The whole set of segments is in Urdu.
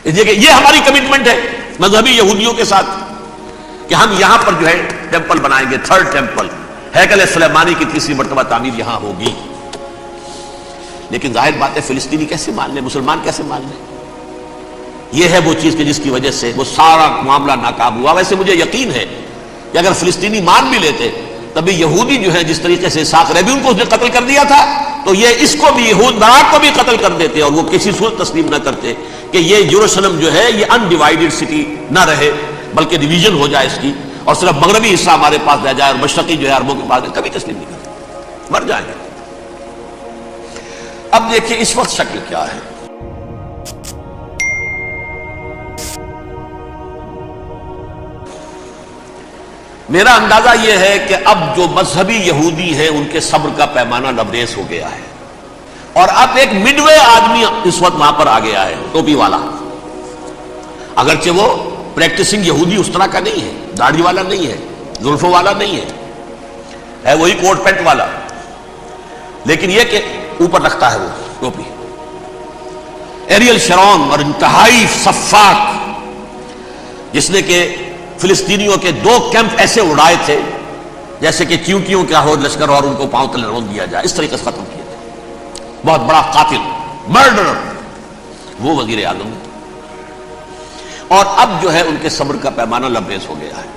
یہ ہماری کمٹمنٹ ہے مذہبی یہودیوں کے ساتھ کہ ہم یہاں پر جو ہے ٹیمپل بنائیں گے، تھرڈ ٹیمپل، ہیکل سلیمانی کی تیسری مرتبہ تعمیر یہاں ہوگی۔ لیکن ظاہر بات ہے فلسطینی کیسے مان لیں، مسلمان کیسے مان لیں؟ یہ ہے وہ چیز کہ جس کی وجہ سے وہ سارا معاملہ ناکام ہوا۔ ویسے مجھے یقین ہے کہ اگر فلسطینی مان بھی لیتے تبھی یہودی جو ہے جس طریقے سے اسحاق ربیون کو اس نے قتل کر دیا تھا تو یہ اس کو بھی، یہود باراک کو بھی قتل کر دیتے، اور وہ کسی صورت تسلیم نہ کرتے کہ یہ یروشلم جو ہے یہ انڈیوائیڈڈ سٹی نہ رہے بلکہ ڈویژن ہو جائے اس کی، اور صرف مغربی حصہ ہمارے پاس رہ جائے اور مشرقی جو ہے عربوں کے پاس ہے، کبھی تسلیم نہیں کرتے، مر جائیں گے۔ اب دیکھیں اس وقت شکل کیا ہے۔ میرا اندازہ یہ ہے کہ اب جو مذہبی یہودی ہیں ان کے صبر کا پیمانہ لبریز ہو گیا ہے، اور اب ایک مڈ وے آدمی اس وقت وہاں پر آ گیا ہے، ٹوپی والا۔ اگرچہ وہ پریکٹسنگ یہودی اس طرح کا نہیں ہے، داڑھی والا نہیں ہے، زلفوں والا نہیں ہے وہی کوٹ پینٹ والا، لیکن یہ کہ اوپر رکھتا ہے وہ ٹوپی۔ ایریل شرون اور انتہائی سفاک، جس نے کہ فلسطینیوں کے 2 کیمپ ایسے اڑائے تھے جیسے کہ چیونٹیوں کا ہو لشکر اور ان کو پاؤں تلے رون دیا جائے، اس طریقے سے ختم کیے تھے۔ بہت بڑا قاتل، مرڈرر، وہ وزیر اعظم، اور اب جو ہے ان کے صبر کا پیمانہ لبریز ہو گیا ہے۔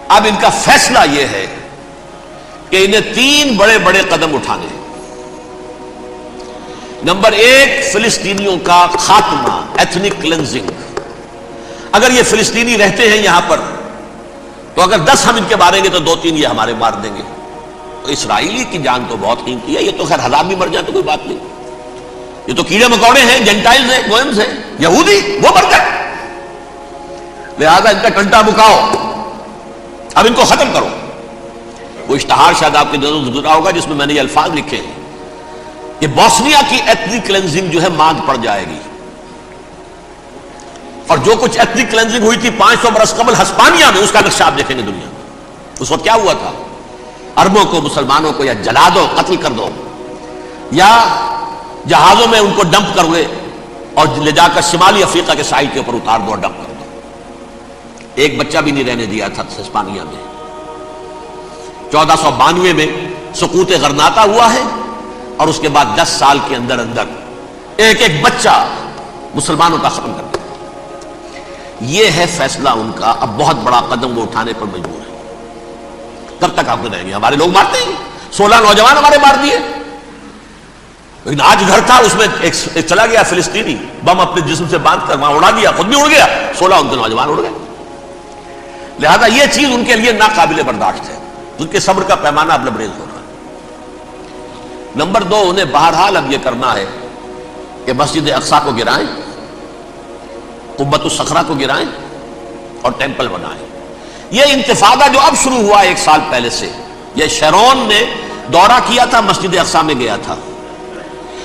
اب ان کا فیصلہ یہ ہے کہ انہیں 3 بڑے بڑے قدم اٹھانے ہیں۔ نمبر 1، فلسطینیوں کا خاتمہ، ایتھنک کلینزنگ۔ اگر یہ فلسطینی رہتے ہیں یہاں پر تو اگر 10 ہم ان کے ماریں گے تو 2-3 یہ ہمارے مار دیں گے۔ تو اسرائیلی کی جان تو بہت قیمتی ہے، یہ تو خیر 1000 بھی مر جائے تو کوئی بات نہیں، یہ تو کیڑے مکوڑے ہیں، جینٹائلز ہیں، گوئمز ہیں، یہودی وہ مر گئے، لہذا ان کا ٹنٹا بکاؤ، اب ان کو ختم کرو۔ وہ اشتہار شاید آپ کے نظروں سے گزرا ہوگا جس میں میں نے یہ الفاظ لکھے ہیں کہ بوسنیا کی ایتھنک کلینزنگ جو ہے ماند پڑ جائے گی، اور جو کچھ ایتھنک کلینزنگ ہوئی تھی 500 برس قبل ہسپانیہ میں، اس کا نقشہ آپ دیکھیں گے دنیا میں۔ اس وقت کیا ہوا تھا؟ عربوں کو، مسلمانوں کو یا جلا دو، قتل کر دو، یا جہازوں میں ان کو ڈمپ کر ہوئے اور لے جا کر شمالی افریقہ کے ساحل کے اوپر اتار دو اور ڈمپ کر دو۔ ایک بچہ بھی نہیں رہنے دیا تھا ہسپانیہ میں۔ 1492 میں سقوط غرناطہ ہوا ہے، اور اس کے بعد 10 سال کے اندر اندر ایک ایک بچہ مسلمانوں کا ختم کر دیا۔ یہ ہے فیصلہ ان کا۔ اب بہت بڑا قدم وہ اٹھانے پر مجبور ہے۔ کب تک آپ رہیں گے؟ ہمارے لوگ مارتے ہیں، 16 نوجوان ہمارے مار دیے، لیکن آج گھر تھا اس میں ایک چلا گیا فلسطینی، بم اپنے جسم سے باندھ کر وہاں اڑا دیا، خود بھی اڑ گیا، 16 ان کے نوجوان اڑ گئے۔ لہذا یہ چیز ان کے لیے ناقابل برداشت ہے، ان کے صبر کا پیمانہ اب لبریز ہو رہا ہے۔ نمبر 2، انہیں بہرحال اب یہ کرنا ہے کہ مسجد اقصی کو گرائیں، قبۃ الصخرہ کو گرائیں اور ٹیمپل بنائیں۔ یہ انتفاضہ جو اب شروع ہوا 1 سال پہلے سے، یہ شیرون نے دورہ کیا تھا، مسجد اقصی میں گیا تھا،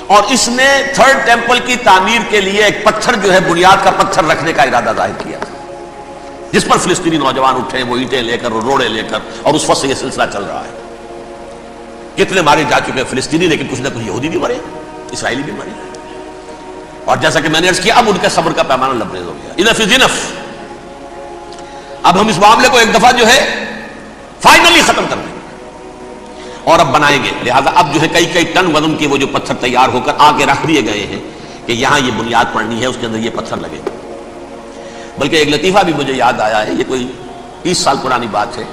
اور اس نے 3rd ٹیمپل کی تعمیر کے لیے ایک پتھر جو ہے بنیاد کا پتھر رکھنے کا ارادہ ظاہر کیا تھا، جس پر فلسطینی نوجوان اٹھے، وہ اینٹیں لے کر اور روڑے لے کر، اور اس وقت سے یہ سلسلہ چل رہا ہے۔ کتنے مارے جا چکے فلسطینی، لیکن کچھ نہ کچھ یہودی بھی مرے، اسرائیلی بھی مرے، اور جیسا کہ میں نے عرض کیا اب ان کے صبر کا پیمانہ لبریز ہو گیا۔ انف از انف، اب ہم اس معاملے کو ایک دفعہ جو ہے فائنلی ختم کر دیں گے اور اب بنائیں گے۔ لہذا اب جو ہے کئی ٹن وزن کے وہ جو پتھر تیار ہو کر آگے رکھ دیے گئے ہیں کہ یہاں یہ بنیاد پڑنی ہے، اس کے اندر یہ پتھر لگے۔ بلکہ ایک لطیفہ بھی مجھے یاد آیا ہے، یہ کوئی 30 سال پرانی بات ہے۔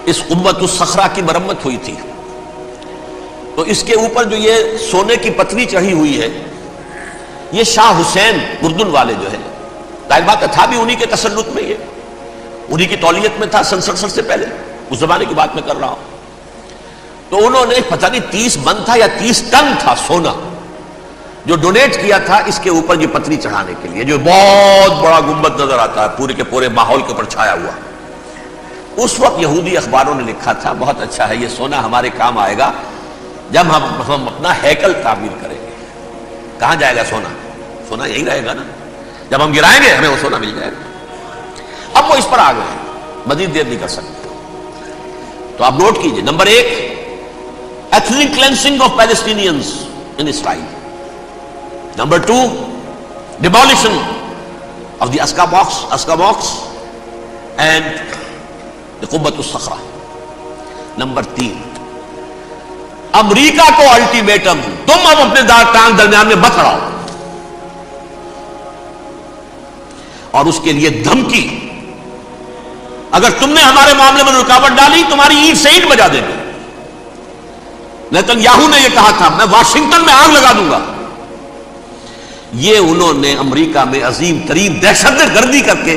اس قبۃ الصخرہ کی مرمت ہوئی تھی تو اس کے اوپر جو یہ سونے کی پتری چڑھی ہوئی ہے، یہ شاہ حسین اردن والے جو ہے، ظاہر بات تھا بھی انہی کے تسلط میں، یہ انہی کی تولیت میں تھا، سن 67 سے پہلے، اس زمانے کی بات میں کر رہا ہوں۔ تو انہوں نے پتہ نہیں 30 من تھا یا 30 ٹن تھا سونا جو ڈونیٹ کیا تھا اس کے اوپر یہ پتری چڑھانے کے لیے، جو بہت بڑا گنبد نظر آتا ہے پورے کے پورے ماحول کے اوپر چھایا ہوا۔ اس وقت یہودی اخباروں نے لکھا تھا بہت اچھا ہے، یہ سونا ہمارے کام آئے گا جب ہم اپنا ہیکل تعمیر کریں گے۔ کہاں جائے گا سونا؟ سونا یہی رہے گا نا، جب ہم گرائیں گے ہمیں وہ سونا مل جائے گا۔ اب وہ اس پر آ گئے، مزید دیر نہیں کر سکتے۔ تو آپ نوٹ کیجئے، number 1، ethnic cleansing of Palestinians in Israel. Number 2, demolition of the Aska mosque and the Qubbat al-Sakhra. Number 3، امریکہ کو الٹیمیٹم، تم اب اپنے ٹانگ درمیان میں مت اڑاؤ، اور اس کے لیے دھمکی، اگر تم نے ہمارے معاملے میں رکاوٹ ڈالی تمہاری اینٹ سے اینٹ بجا دیں گے۔ نیتن یاہو نے یہ کہا تھا میں واشنگٹن میں آگ لگا دوں گا۔ یہ انہوں نے امریکہ میں عظیم ترین دہشت گردی کر کے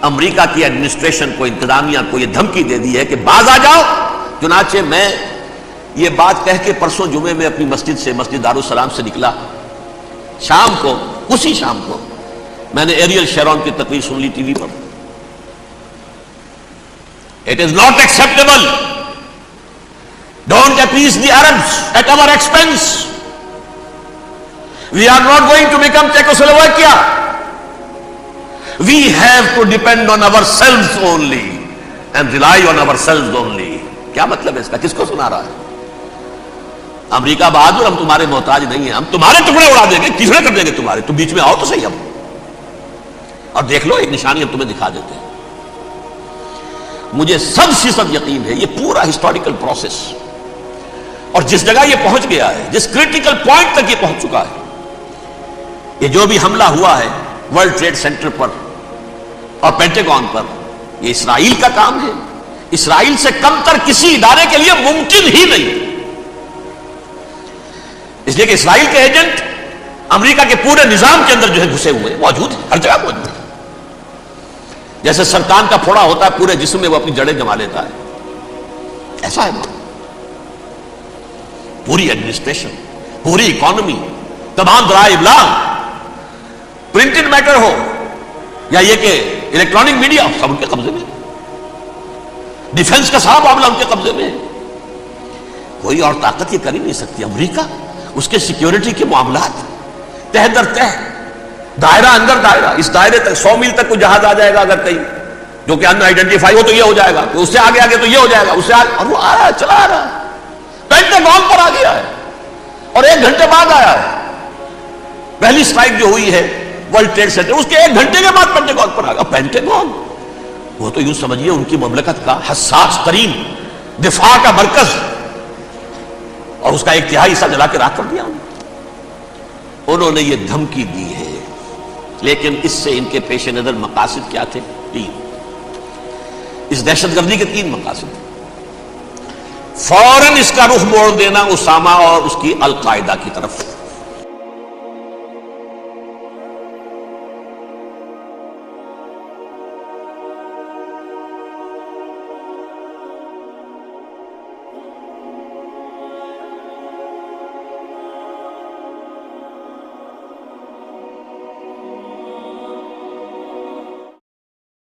امریکہ کی ایڈمنسٹریشن کو، انتظامیہ کو یہ دھمکی دے دی ہے کہ باز آ جاؤ۔ چنانچہ میں یہ بات کہہ کے پرسوں جمعے میں اپنی مسجد سے، مسجد دارالسلام سے نکلا، شام کو، اسی شام کو میں نے ایریل شیرون کی تقریر سن لی T V per. It is not acceptable. Don't appease the Arabs at our expense. We are not going to become Czechoslovakia. We have to depend on ourselves only and rely on ourselves only. کیا مطلب ہے اس کا؟ کس کو سنا رہا ہے؟ امریکہ بہادر، ہم تمہارے محتاج نہیں ہیں، ہم تمہارے ٹکڑے اڑا دیں گے، ٹکڑے کر دیں گے تمہارے، تم بیچ میں آؤ تو صحیح ہم، اور دیکھ لو ایک نشانی ہم تمہیں دکھا دیتے ہیں۔ مجھے 100% یقین ہے یہ پورا ہسٹوریکل پروسیس، اور جس جگہ یہ پہنچ گیا ہے، جس کریٹیکل پوائنٹ تک یہ پہنچ چکا ہے، یہ جو بھی حملہ ہوا ہے ورلڈ ٹریڈ سینٹر پر اور پینٹاگون پر، یہ اسرائیل کا کام ہے۔ اسرائیل سے کم تر کسی ادارے کے لیے ممکن ہی نہیں، اس لیے کہ اسرائیل کے ایجنٹ امریکہ کے پورے نظام کے اندر جو ہے گھسے ہوئے موجود ہیں، ہر جگہ موجود ہیں۔ جیسے سرطان کا پھوڑا ہوتا ہے پورے جسم میں وہ اپنی جڑیں جما لیتا ہے، ایسا ہے وہ۔ پوری ایڈمنسٹریشن، پوری اکانومی، تمام ذرائع ابلاغ، پرنٹڈ میٹر ہو یا یہ کہ الیکٹرانک میڈیا، سب ان کے قبضے میں، ڈیفنس کا سارا معاملہ ان کے قبضے میں ہے۔ کوئی اور طاقت یہ کر ہی نہیں سکتی۔ امریکہ، اس کے سیکیورٹی کے معاملات تہ در تہ، دائرہ اندر دائرہ، اس دائرے تک 100 میل تک کوئی جہاز آ جائے گا اگر کہیں جو کہ ان آئیڈینٹیفائی ہو تو یہ ہو جائے گا، اس سے آگے آگے تو یہ ہو جائے گا، اس سے آگے، اور وہ آ رہا ہے، چلا آ رہا ہے، پینٹاگون پر آ گیا ہے اور 1 گھنٹے بعد آیا ہے۔ پہلی اسٹرائک جو ہوئی ہے ورلڈ ٹریڈ سینٹر، اس کے 1 گھنٹے کے بعد پینٹاگون پر آ گیا۔ پینٹاگون وہ تو یوں سمجھیے ان کی مملکت کا حساس ترین دفاع کا مرکز، اور اس کا 1/3 حصہ جلا کے راکھ کر دیا انہوں نے۔ یہ دھمکی دی ہے، لیکن اس سے ان کے پیش نظر مقاصد کیا تھے؟ 3۔ اس دہشت گردی کے 3 مقاصد۔ فوراً اس کا رخ موڑ دینا اسامہ اور اس کی القاعدہ کی طرف،